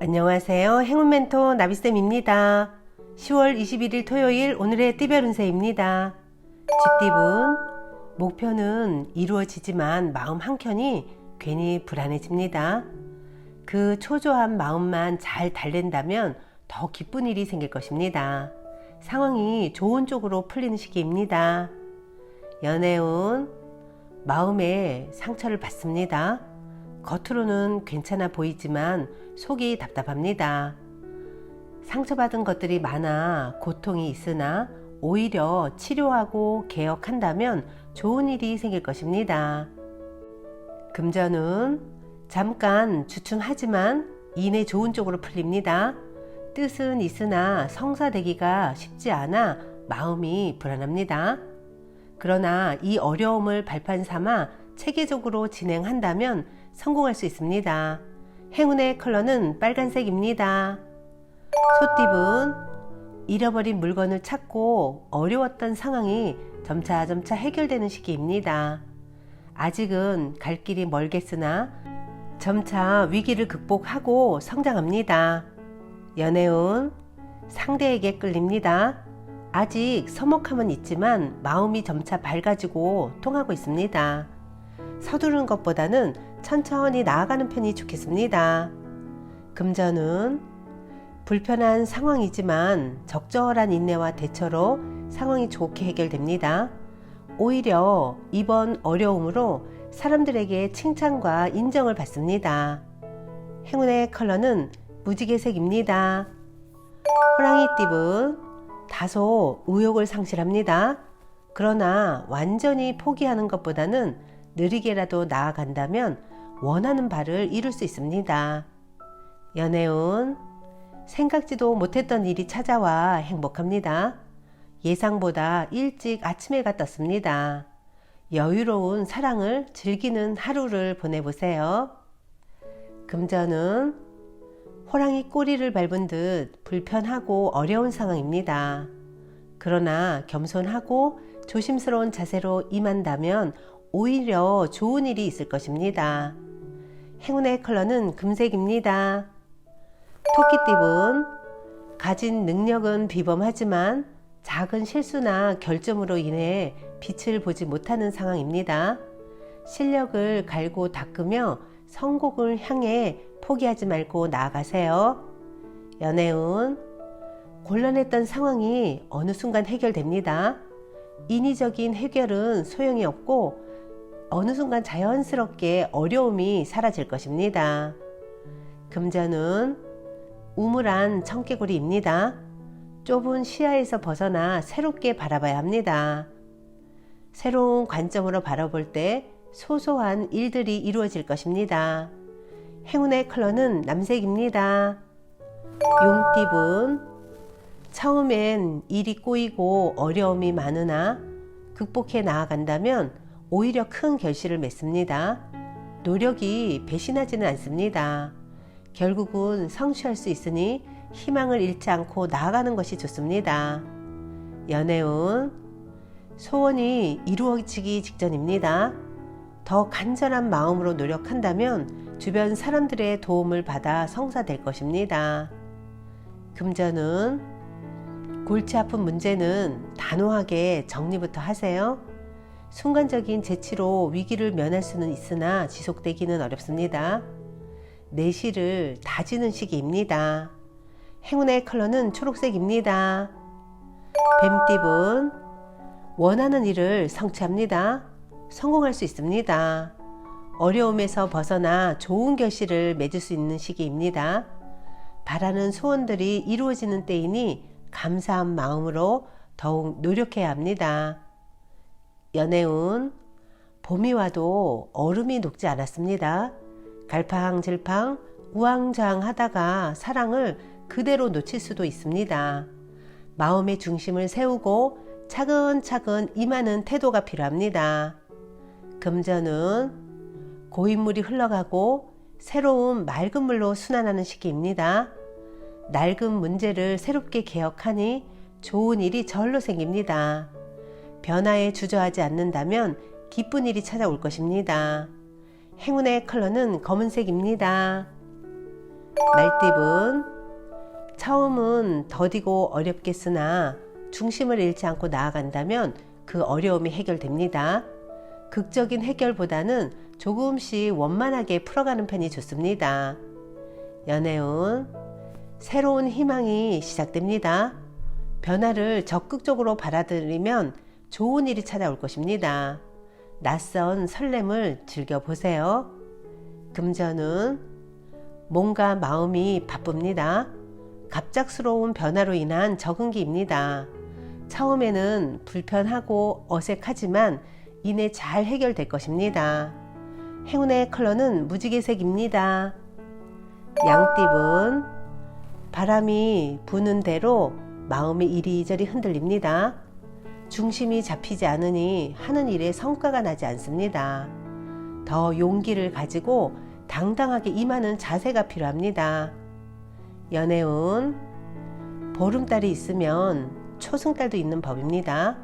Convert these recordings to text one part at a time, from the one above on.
안녕하세요. 행운 멘토 나비쌤입니다. 10월 21일 토요일 오늘의 띠별 운세입니다. 쥐띠분, 목표는 이루어지지만 마음 한켠이 괜히 불안해집니다. 그 초조한 마음만 잘 달랜다면 더 기쁜 일이 생길 것입니다. 상황이 좋은 쪽으로 풀리는 시기입니다. 연애운, 마음에 상처를 받습니다. 겉으로는 괜찮아 보이지만 속이 답답합니다. 상처받은 것들이 많아 고통이 있으나 오히려 치료하고 개혁한다면 좋은 일이 생길 것입니다. 금전은 잠깐 주춤하지만 이내 좋은 쪽으로 풀립니다. 뜻은 있으나 성사되기가 쉽지 않아 마음이 불안합니다. 그러나 이 어려움을 발판 삼아 체계적으로 진행한다면 성공할 수 있습니다. 행운의 컬러는 빨간색입니다. 소띠분, 잃어버린 물건을 찾고 어려웠던 상황이 점차점차 해결되는 시기입니다. 아직은 갈 길이 멀겠으나 점차 위기를 극복하고 성장합니다. 연애운, 상대에게 끌립니다. 아직 서먹함은 있지만 마음이 점차 밝아지고 통하고 있습니다. 서두르는 것보다는 천천히 나아가는 편이 좋겠습니다. 금전은 불편한 상황이지만 적절한 인내와 대처로 상황이 좋게 해결됩니다. 오히려 이번 어려움으로 사람들에게 칭찬과 인정을 받습니다. 행운의 컬러는 무지개색입니다. 호랑이띠분, 다소 의욕을 상실합니다. 그러나 완전히 포기하는 것보다는 느리게라도 나아간다면 원하는 바를 이룰 수 있습니다. 연애운, 생각지도 못했던 일이 찾아와 행복합니다. 예상보다 일찍 아침해가 떴습니다. 여유로운 사랑을 즐기는 하루를 보내보세요. 금전은 호랑이 꼬리를 밟은 듯 불편하고 어려운 상황입니다. 그러나 겸손하고 조심스러운 자세로 임한다면 오히려 좋은 일이 있을 것입니다. 행운의 컬러는 금색입니다. 토끼띠분, 가진 능력은 비범하지만 작은 실수나 결점으로 인해 빛을 보지 못하는 상황입니다. 실력을 갈고 닦으며 성공을 향해 포기하지 말고 나아가세요. 연애운, 곤란했던 상황이 어느 순간 해결됩니다. 인위적인 해결은 소용이 없고 어느 순간 자연스럽게 어려움이 사라질 것입니다. 금전은 우물한 청개구리입니다. 좁은 시야에서 벗어나 새롭게 바라봐야 합니다. 새로운 관점으로 바라볼 때 소소한 일들이 이루어질 것입니다. 행운의 컬러는 남색입니다. 용띠분, 처음엔 일이 꼬이고 어려움이 많으나 극복해 나아간다면 오히려 큰 결실을 맺습니다. 노력이 배신하지는 않습니다. 결국은 성취할 수 있으니 희망을 잃지 않고 나아가는 것이 좋습니다. 연애운, 소원이 이루어지기 직전입니다. 더 간절한 마음으로 노력한다면 주변 사람들의 도움을 받아 성사될 것입니다. 금전은 골치 아픈 문제는 단호하게 정리부터 하세요. 순간적인 재치로 위기를 면할 수는 있으나 지속되기는 어렵습니다. 내실을 다지는 시기입니다. 행운의 컬러는 초록색입니다. 뱀띠분, 원하는 일을 성취합니다. 성공할 수 있습니다. 어려움에서 벗어나 좋은 결실을 맺을 수 있는 시기입니다. 바라는 소원들이 이루어지는 때이니 감사한 마음으로 더욱 노력해야 합니다. 연애운, 봄이 와도 얼음이 녹지 않았습니다. 갈팡질팡 우왕좌왕하다가 사랑을 그대로 놓칠 수도 있습니다. 마음의 중심을 세우고 차근차근 임하는 태도가 필요합니다. 금전은 고인물이 흘러가고 새로운 맑은 물로 순환하는 시기입니다. 낡은 문제를 새롭게 개혁하니 좋은 일이 절로 생깁니다. 변화에 주저하지 않는다면 기쁜 일이 찾아올 것입니다. 행운의 컬러는 검은색입니다. 말띠분, 처음은 더디고 어렵겠으나 중심을 잃지 않고 나아간다면 그 어려움이 해결됩니다. 극적인 해결보다는 조금씩 원만하게 풀어가는 편이 좋습니다. 연애운, 새로운 희망이 시작됩니다. 변화를 적극적으로 받아들이면 좋은 일이 찾아올 것입니다. 낯선 설렘을 즐겨보세요. 금전운, 몸과 마음이 바쁩니다. 갑작스러운 변화로 인한 적응기입니다. 처음에는 불편하고 어색하지만 이내 잘 해결될 것입니다. 행운의 컬러는 무지개색입니다. 양띠분, 바람이 부는 대로 마음이 이리저리 흔들립니다. 중심이 잡히지 않으니 하는 일에 성과가 나지 않습니다. 더 용기를 가지고 당당하게 임하는 자세가 필요합니다. 연애운, 보름달이 있으면 초승달도 있는 법입니다.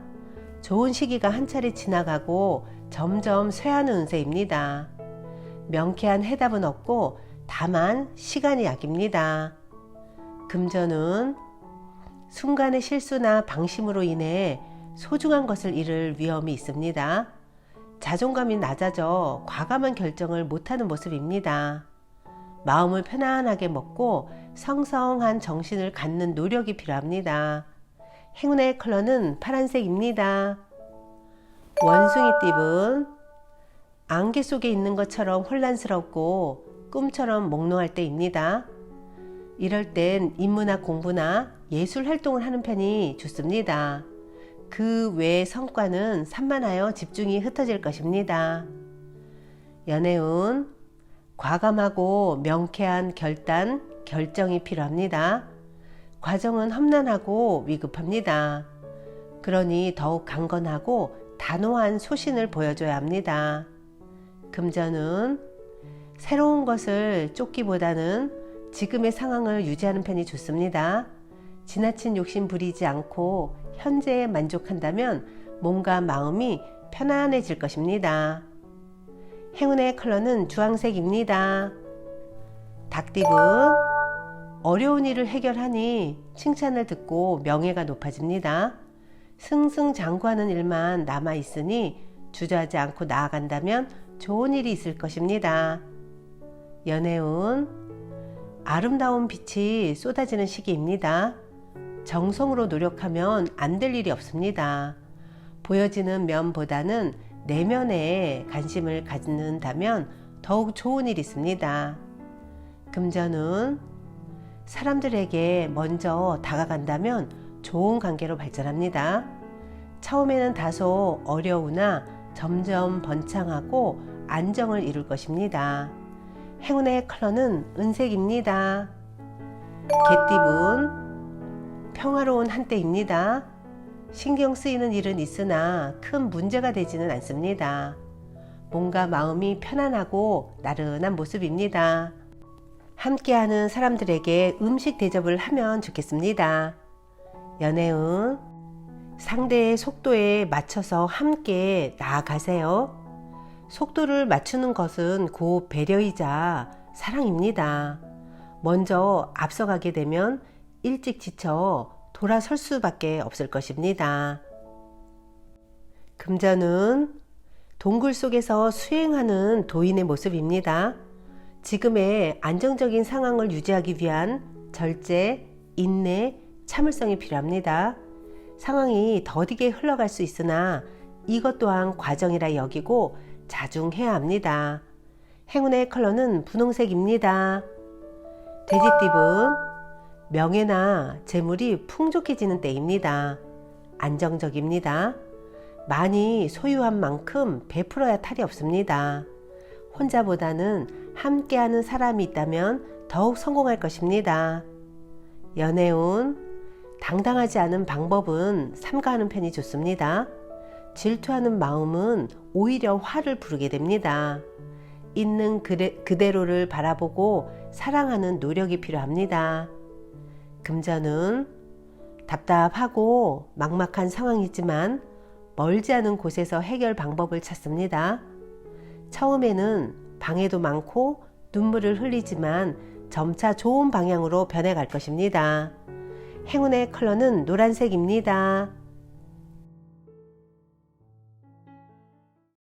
좋은 시기가 한 차례 지나가고 점점 쇠하는 운세입니다. 명쾌한 해답은 없고 다만 시간이 약입니다. 금전운, 순간의 실수나 방심으로 인해 소중한 것을 잃을 위험이 있습니다. 자존감이 낮아져 과감한 결정을 못하는 모습입니다. 마음을 편안하게 먹고 성성한 정신을 갖는 노력이 필요합니다. 행운의 컬러는 파란색입니다. 원숭이띠분, 안개 속에 있는 것처럼 혼란스럽고 꿈처럼 몽롱할 때입니다. 이럴 땐 인문학 공부나 예술 활동을 하는 편이 좋습니다. 그 외의 성과는 산만하여 집중이 흩어질 것입니다. 연애운, 과감하고 명쾌한 결정이 필요합니다. 과정은 험난하고 위급합니다. 그러니 더욱 강건하고 단호한 소신을 보여줘야 합니다. 금전운, 새로운 것을 쫓기보다는 지금의 상황을 유지하는 편이 좋습니다. 지나친 욕심 부리지 않고 현재에 만족한다면 몸과 마음이 편안해질 것입니다. 행운의 컬러는 주황색입니다. 닭띠분, 어려운 일을 해결하니 칭찬을 듣고 명예가 높아집니다. 승승장구하는 일만 남아있으니 주저하지 않고 나아간다면 좋은 일이 있을 것입니다. 연애운, 아름다운 빛이 쏟아지는 시기입니다. 정성으로 노력하면 안 될 일이 없습니다. 보여지는 면보다는 내면에 관심을 갖는다면 더욱 좋은 일이 있습니다. 금전운, 사람들에게 먼저 다가간다면 좋은 관계로 발전합니다. 처음에는 다소 어려우나 점점 번창하고 안정을 이룰 것입니다. 행운의 컬러는 은색입니다. 개띠분, 평화로운 한때입니다. 신경 쓰이는 일은 있으나 큰 문제가 되지는 않습니다. 몸과 마음이 편안하고 나른한 모습입니다. 함께하는 사람들에게 음식 대접을 하면 좋겠습니다. 연애운, 상대의 속도에 맞춰서 함께 나아가세요. 속도를 맞추는 것은 곧 배려이자 사랑입니다. 먼저 앞서가게 되면 일찍 지쳐 돌아설 수밖에 없을 것입니다. 금전은 동굴 속에서 수행하는 도인의 모습입니다. 지금의 안정적인 상황을 유지하기 위한 절제, 인내, 참을성이 필요합니다. 상황이 더디게 흘러갈 수 있으나 이것 또한 과정이라 여기고 자중해야 합니다. 행운의 컬러는 분홍색입니다. 돼지띠분, 명예나 재물이 풍족해지는 때입니다. 안정적입니다. 많이 소유한 만큼 베풀어야 탈이 없습니다. 혼자보다는 함께하는 사람이 있다면 더욱 성공할 것입니다. 연애운, 당당하지 않은 방법은 삼가하는 편이 좋습니다. 질투하는 마음은 오히려 화를 부르게 됩니다. 있는 그대로를 바라보고 사랑하는 노력이 필요합니다. 금전은 답답하고 막막한 상황이지만 멀지 않은 곳에서 해결 방법을 찾습니다. 처음에는 방해도 많고 눈물을 흘리지만 점차 좋은 방향으로 변해갈 것입니다. 행운의 컬러는 노란색입니다.